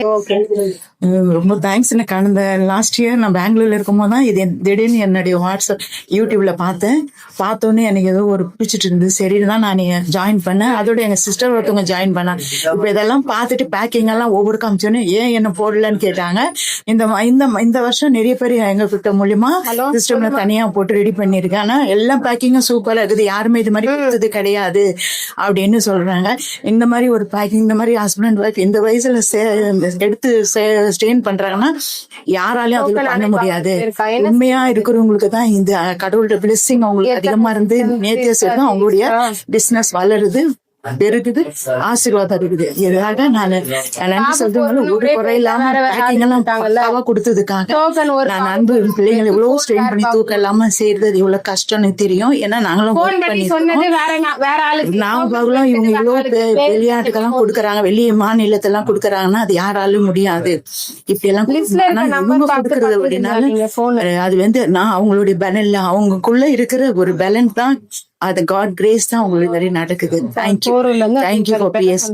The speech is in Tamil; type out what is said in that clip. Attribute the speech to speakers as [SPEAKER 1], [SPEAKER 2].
[SPEAKER 1] ஓகே.
[SPEAKER 2] ரொம்ப தேங்க்ஸ். எனக்கு அந்த லாஸ்ட் இயர் நான் பெங்களூர்ல இருக்கும்போது தான் இது திடீர்னு என்னுடைய வாட்ஸ்அப் யூடியூப்ல பார்த்தோன்னே எனக்கு ஏதோ ஒரு பிடிச்சிட்டு இருந்தது. சரி தான் நான் ஜாயின் பண்ணேன். அதோட எங்க சிஸ்டர் ஒருத்தவங்க ஜாயின் பண்ணாங்க. இப்போ இதெல்லாம் பார்த்துட்டு பேக்கிங் எல்லாம் ஒவ்வொரு காமிச்சோன்னே ஏன் என்ன போடலன்னு கேட்டாங்க. இந்த வருஷம் நிறைய பேர் எங்க கிட்ட மூலியமா சிஸ்டம்ல தனியா போட்டு ரெடி பண்ணிருக்கேன். ஆனா எல்லா பேக்கிங்கும் சூப்பரா இருக்குது. யாருமே இது மாதிரி கொடுத்தது கிடையாது அப்படின்னு சொல்றாங்க. இந்த மாதிரி ஒரு பேக்கிங், இந்த மாதிரி ஹஸ்பண்ட் ஒய்ஃப் இந்த வயசுல எடுத்து ஸ்டெயின் பண்றாங்கன்னா யாராலையும் அதுல பண்ண முடியாது. உண்மையா இருக்கிறவங்களுக்கு தான் இந்த கடவுளோட பிளெஸிங் அவங்களுக்கு அதிகமா இருந்து நேத்திய சேர்ந்து அவங்களுடைய பிசினஸ் வளருது, பெருகுது, ஆசீர்வாதம் இருக்குது. எதாக நான் நன்றி சொல்றவங்க ஒரு குறையில்லாம பேக்கிங் எல்லாம் பக்காவா கொடுத்ததுக்காக நான் அன்பு பிள்ளைங்களை இவ்வளவு ஸ்ட்ரெயின் பண்ணி தூக்கம் இல்லாம செய்யறது இவ்வளவு கஷ்டம்னு தெரியும். ஏன்னா நாங்களும் நாங்களும் இவங்க இவ்வளவு வெளிநாட்டுக்கெல்லாம் கொடுக்கறாங்க, வெளி மாநிலத்தெல்லாம் கொடுக்கறாங்கன்னா அது யாராலும் முடியாது. இப்படி எல்லாம் இவங்க கொடுக்கறது அப்படின்னால அது நான் அவங்களுடைய பலன் இல்ல, அவங்களுக்குள்ள இருக்கிற ஒரு பலன் தான். அது காட் கிரேஸ் தான் உங்களுக்கு நிறைய நடக்குது. Thank you for PS.